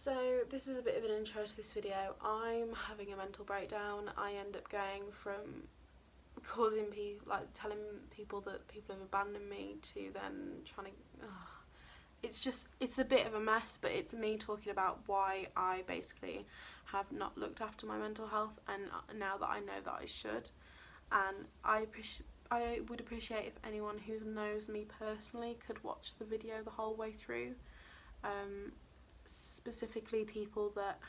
So this is a bit of an intro to this video. I'm having a mental breakdown. I end up going from causing people, like telling people that people have abandoned me, to then trying to it's a bit of a mess, but it's me talking about why I basically have not looked after my mental health, and now that I know that I should. And I would appreciate if anyone who knows me personally could watch the video the whole way through, specifically people that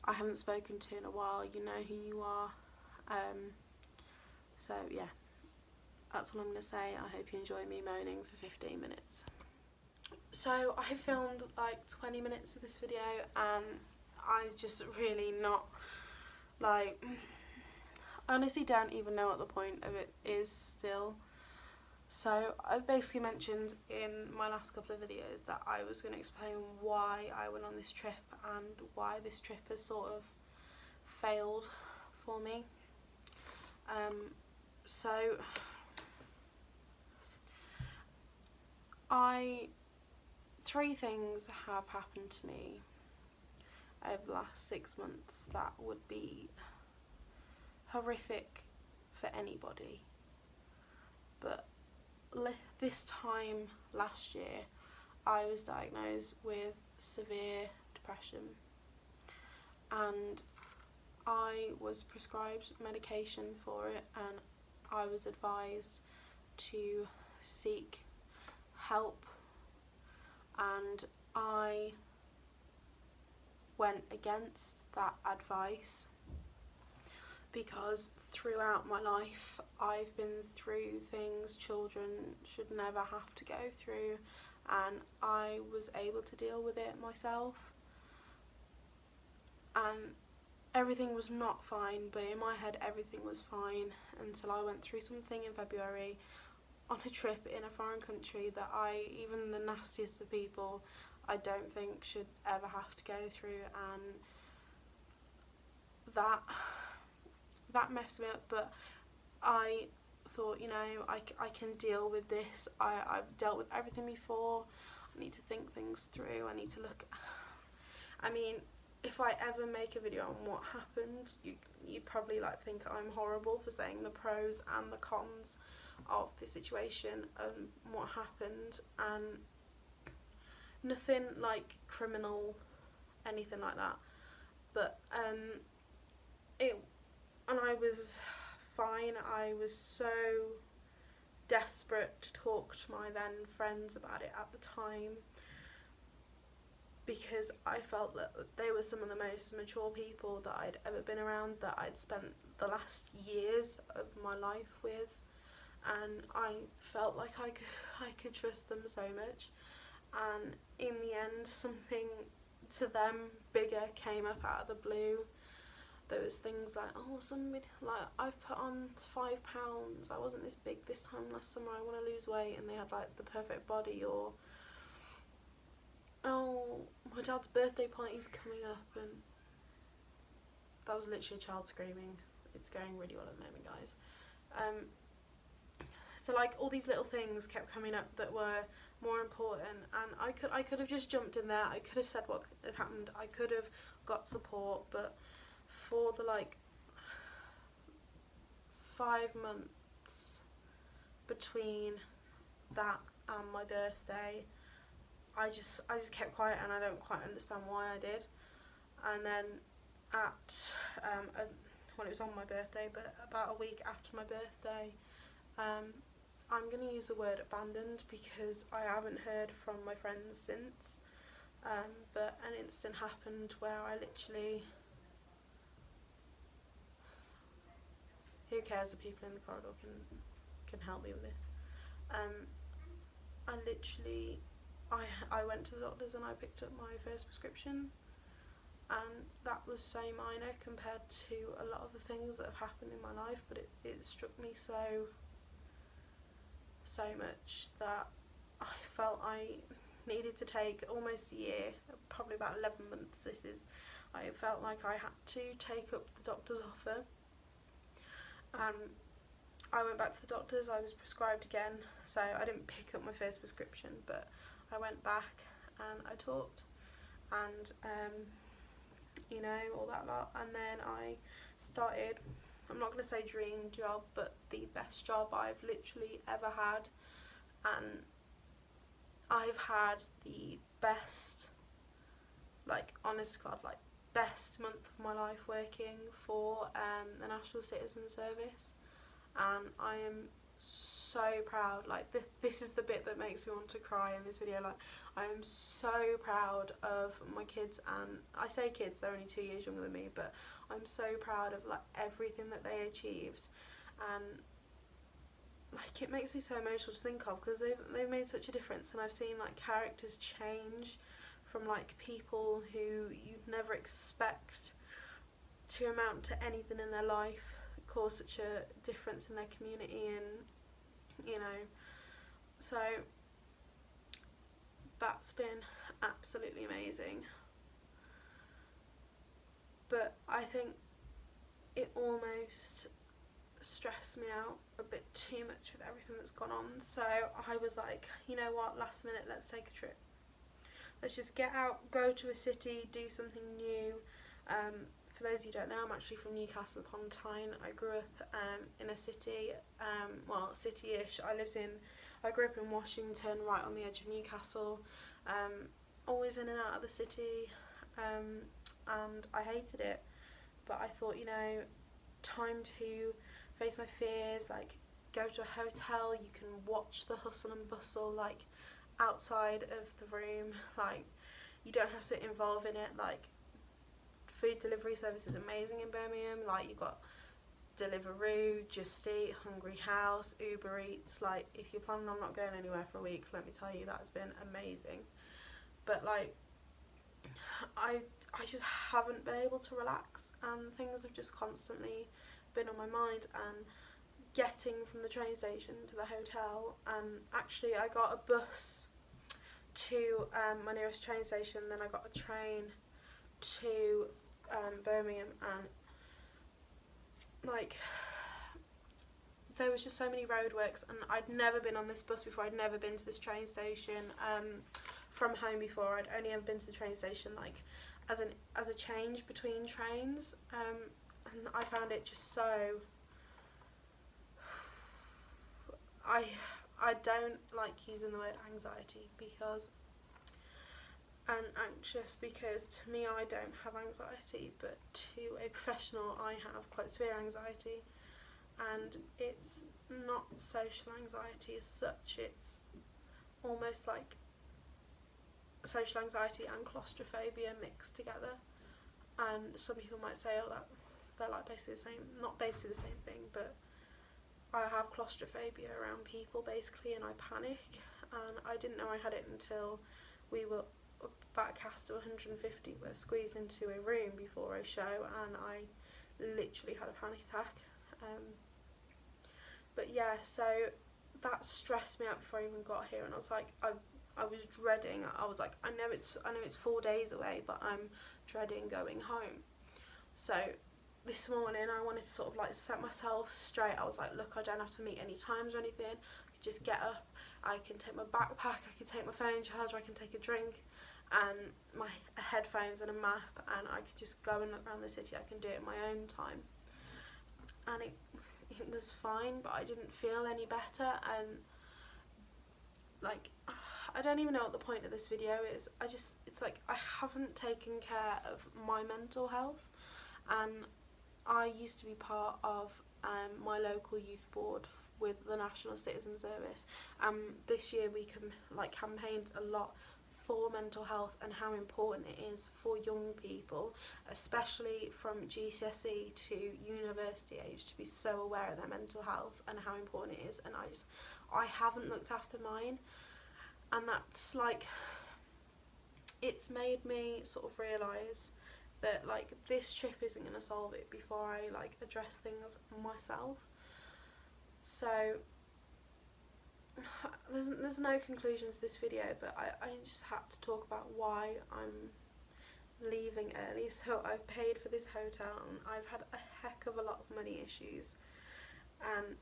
I haven't spoken to in a while. You know who you are. So yeah, that's all I'm going to say. I hope you enjoy me moaning for 15 minutes. So I filmed like 20 minutes of this video, and I just really not, like, I honestly don't even know what the point of it is still. So I've basically mentioned in my last couple of videos that I was going to explain why I went on this trip and why this trip has sort of failed for me. So three things have happened to me over the last 6 months that would be horrific for anybody, but this time last year I was diagnosed with severe depression, and I was prescribed medication for it, and I was advised to seek help, and I went against that advice because throughout my life I've been through things children should never have to go through, and I was able to deal with it myself, and everything was not fine, but in my head everything was fine until I went through something in February on a trip in a foreign country that even the nastiest of people, I don't think should ever have to go through, and that messed me up. But I thought, you know, I can deal with this. I've dealt with everything before. I need to think things through. I need to look. I mean, if I ever make a video on what happened, you'd probably think I'm horrible for saying the pros and the cons of the situation and what happened, and nothing like criminal, anything like that. But I was fine. I was so desperate to talk to my then friends about it at the time, because I felt that they were some of the most mature people that I'd ever been around, that I'd spent the last years of my life with, and I felt like I could trust them so much. And in the end, something to them bigger came up out of the blue. There was things like, oh, I've put on 5 pounds, I wasn't this big this time last summer, I want to lose weight, and they had like the perfect body, or oh, my dad's birthday party's coming up, and that was literally a child screaming. It's going really well at the moment, guys. So like all these little things kept coming up that were more important, and I could have just jumped in there. I could have said what had happened. I could have got support, but for the 5 months between that and my birthday, I just kept quiet, and I don't quite understand why I did. And then when it was on my birthday, but about a week after my birthday, I'm going to use the word abandoned because I haven't heard from my friends since, but an incident happened where I literally, who cares, the people in the corridor can help me with this. I went to the doctors and I picked up my first prescription, and that was so minor compared to a lot of the things that have happened in my life, but it struck me so much that I felt I needed to take almost a year, probably about 11 months. I felt like I had to take up the doctor's offer. I went back to the doctors, I was prescribed again, so I didn't pick up my first prescription, but I went back and I talked, and you know, all that lot. And then I started, I'm not going to say dream job, but the best job I've literally ever had. And I've had the best, like, honest to God, like, best month of my life working for the National Citizen Service. And I am so proud. Like, this is the bit that makes me want to cry in this video. Like, I am so proud of my kids, and I say kids, they're only 2 years younger than me, but I'm so proud of, like, everything that they achieved. And like, it makes me so emotional to think of, because they've made such a difference, and I've seen, like, characters change from, like, people who you'd never expect to amount to anything in their life, cause such a difference in their community, and, you know, so that's been absolutely amazing. But I think it almost stressed me out a bit too much with everything that's gone on, so I was like, you know what, last minute, let's take a trip. Let's just get out, go to a city, do something new. For those of you who don't know, I'm actually from Newcastle upon Tyne. I grew up in a city, well, city-ish. I grew up in Washington, right on the edge of Newcastle, always in and out of the city, and I hated it. But I thought, you know, time to face my fears, like, go to a hotel, you can watch the hustle and bustle, like, outside of the room, like, you don't have to involve in it. Like, food delivery service is amazing in Birmingham. Like, you've got Deliveroo, Just Eat, Hungry House, Uber Eats. Like, if you're planning on not going anywhere for a week, let me tell you, that has been amazing. But, like, I just haven't been able to relax, and things have just constantly been on my mind. And getting from the train station to the hotel, and actually I got a bus to my nearest train station, then I got a train to Birmingham, and, like, there was just so many roadworks, and I'd never been on this bus before. I'd never been to this train station from home before. I'd only ever been to the train station, like, as a change between trains, and I found it just so, I don't like using the word anxiety, because, and anxious, because to me, I don't have anxiety, but to a professional, I have quite severe anxiety, and it's not social anxiety as such. It's almost like social anxiety and claustrophobia mixed together. And some people might say, oh, that they're like basically the same, not basically the same thing, but I have claustrophobia around people basically, and I panic, and I didn't know I had it until we were about a cast of 150 were squeezed into a room before a show, and I literally had a panic attack. But yeah, so that stressed me out before I even got here, and I was like, I was dreading. I was like, I know it's 4 days away, but I'm dreading going home. So this morning I wanted to sort of like set myself straight. I was like, look, I don't have to meet any times or anything. I could just get up, I can take my backpack, I can take my phone charger, I can take a drink and my headphones and a map, and I could just go and look around the city. I can do it in my own time. And it was fine, but I didn't feel any better, and like, I don't even know what the point of this video is. It's like I haven't taken care of my mental health, and I used to be part of my local youth board with the National Citizen Service. This year we campaigned a lot for mental health and how important it is for young people, especially from GCSE to university age, to be so aware of their mental health and how important it is. And I haven't looked after mine, and that's like, it's made me sort of realise that like this trip isn't going to solve it before I like address things myself. So there's no conclusion to this video, but I just had to talk about why I'm leaving early. So I've paid for this hotel, and I've had a heck of a lot of money issues and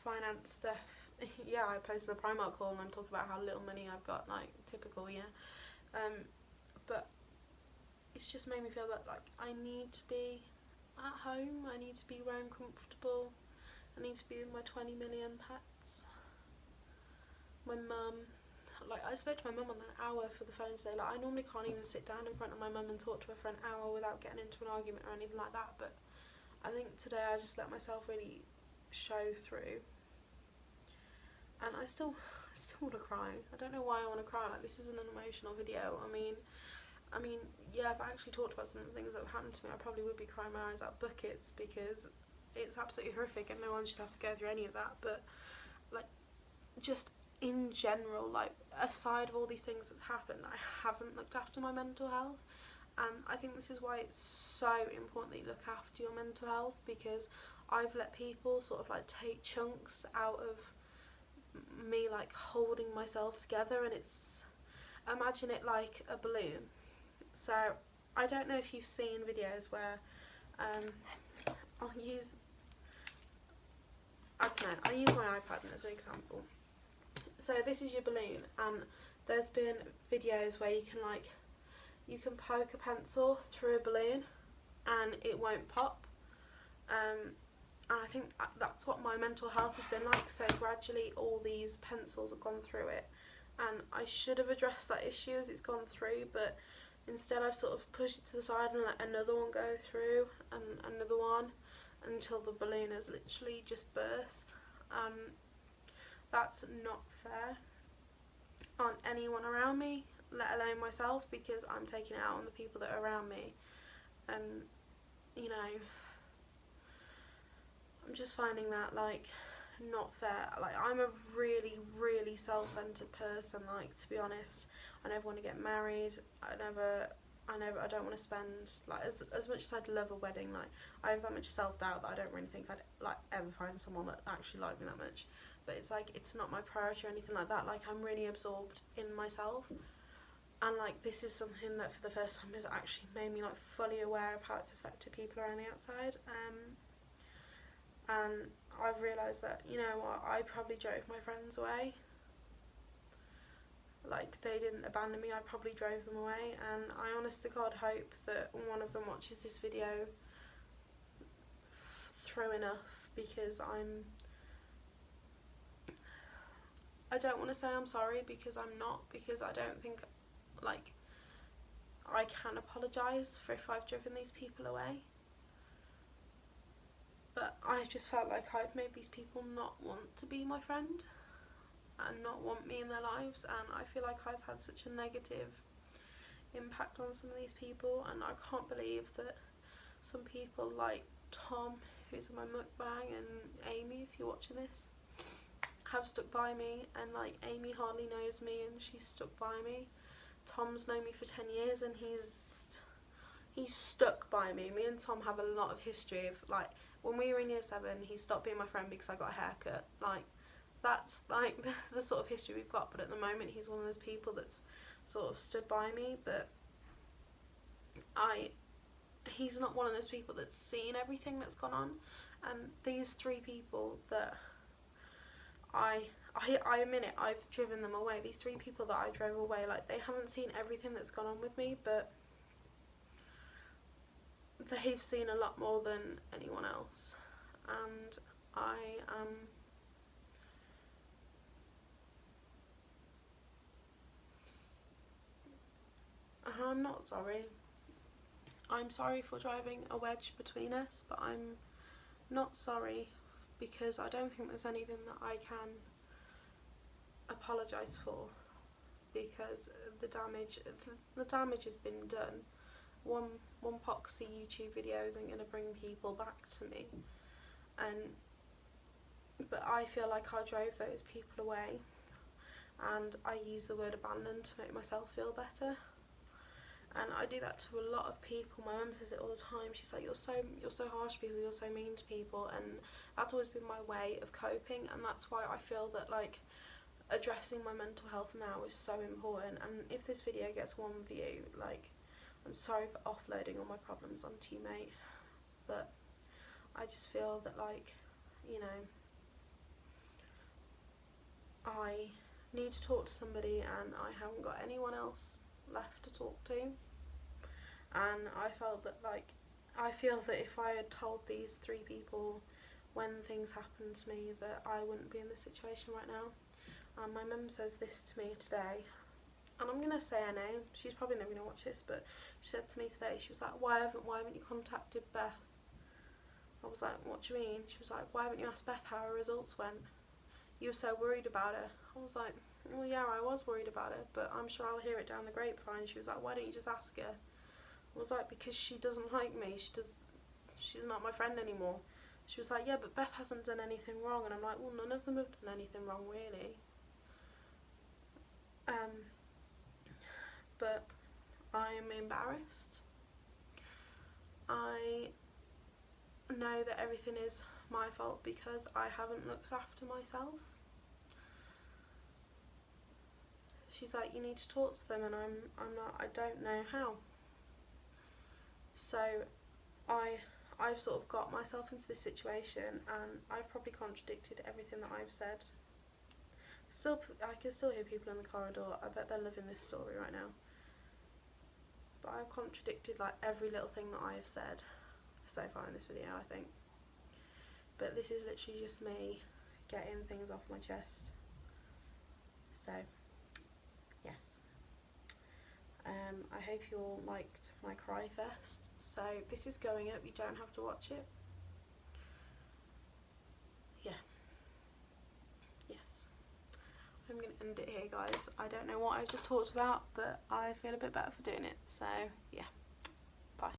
finance stuff. Yeah, I posted a Primark haul and I'm talking about how little money I've got, like typical, yeah. But it's just made me feel that like I need to be at home, I need to be where I'm comfortable, I need to be with my 20 million pets. My mum, like I spoke to my mum on an hour for the phone today. Like I normally can't even sit down in front of my mum and talk to her for an hour without getting into an argument or anything like that, but I think today I just let myself really show through, and I still want to cry. I don't know why I want to cry. Like, this isn't an emotional video. I mean, yeah, if I actually talked about some of the things that have happened to me, I probably would be crying my eyes out buckets, because it's absolutely horrific and no one should have to go through any of that. But like, just in general, like aside of all these things that's happened, I haven't looked after my mental health, and I think this is why it's so important that you look after your mental health, because I've let people sort of like take chunks out of me, like holding myself together, and it's, imagine it like a balloon. So I don't know if you've seen videos where I'll use my iPad as an example. So this is your balloon, and there's been videos where you can poke a pencil through a balloon and it won't pop, and I think that's what my mental health has been like. So gradually all these pencils have gone through it, and I should have addressed that issue as it's gone through, but instead I've sort of pushed it to the side and let another one go through, and another one, until the balloon has literally just burst. That's not fair on anyone around me, let alone myself, because I'm taking it out on the people that are around me. And you know, I'm just finding that like not fair. Like, I'm a really self-centered person, like, to be honest. I never want to get married. I don't want to spend, like, as much as I'd love a wedding, like, I have that much self-doubt that I don't really think I'd like ever find someone that actually liked me that much. But it's like, it's not my priority or anything like that. Like, I'm really absorbed in myself, and like, this is something that for the first time has actually made me like fully aware of how it's affected people around the outside. And I've realised that, you know what, I probably drove my friends away. Like, they didn't abandon me, I probably drove them away, and I honest to God hope that one of them watches this video through enough, because I don't want to say I'm sorry, because I'm not, because I don't think like I can apologise for if I've driven these people away. But I've just felt like I've made these people not want to be my friend and not want me in their lives, and I feel like I've had such a negative impact on some of these people, and I can't believe that some people like Tom, who's in my mukbang, and Amy, if you're watching this, have stuck by me. And like, Amy hardly knows me and she's stuck by me. Tom's known me for 10 years and he's stuck by me. Me and Tom have a lot of history of, like, when we were in year 7, he stopped being my friend because I got a haircut. Like, that's like the sort of history we've got. But at the moment, he's one of those people that's sort of stood by me, but he's not one of those people that's seen everything that's gone on. And these 3 people that I admit it, I've driven them away. These 3 people that I drove away, like, they haven't seen everything that's gone on with me, but they've seen a lot more than anyone else. And I'm not sorry. I'm sorry for driving a wedge between us, but I'm not sorry, because I don't think there's anything that I can apologise for, because the damage has been done. One poxy YouTube video isn't going to bring people back to me, but I feel like I drove those people away, and I use the word abandoned to make myself feel better. And I do that to a lot of people. My mum says it all the time. She's like, you're so harsh to people, you're so mean to people, and that's always been my way of coping. And that's why I feel that, like, addressing my mental health now is so important. And if this video gets 1 view, like, I'm sorry for offloading all my problems onto you, mate, but I just feel that, like, you know, I need to talk to somebody, and I haven't got anyone else left to talk to. And I felt that, like, I feel that if I had told these 3 people when things happened to me, that I wouldn't be in this situation right now. And my mum says this to me today, and I'm gonna say her name. She's probably never gonna watch this, but she said to me today, she was like, why haven't you contacted Beth? I was like, what do you mean? She was like, why haven't you asked Beth how her results went? You were so worried about her. I was like, well, yeah, I was worried about her, but I'm sure I'll hear it down the grapevine. She was like, why don't you just ask her? I was like, because she doesn't like me. She's not my friend anymore. She was like, yeah, but Beth hasn't done anything wrong. And I'm like, well, none of them have done anything wrong, really. But I'm embarrassed. I know that everything is my fault because I haven't looked after myself. She's like, you need to talk to them, and I don't know how. So I've sort of got myself into this situation, and I've probably contradicted everything that I've said. I can still hear people in the corridor. I bet they're living this story right now. But I've contradicted like every little thing that I've said so far in this video, I think. But this is literally just me getting things off my chest. So, yes. I hope you all liked my cry fest. So this is going up, you don't have to watch it. Yeah. Yes. I'm going to end it here, guys. I don't know what I just talked about, but I feel a bit better for doing it. So, yeah.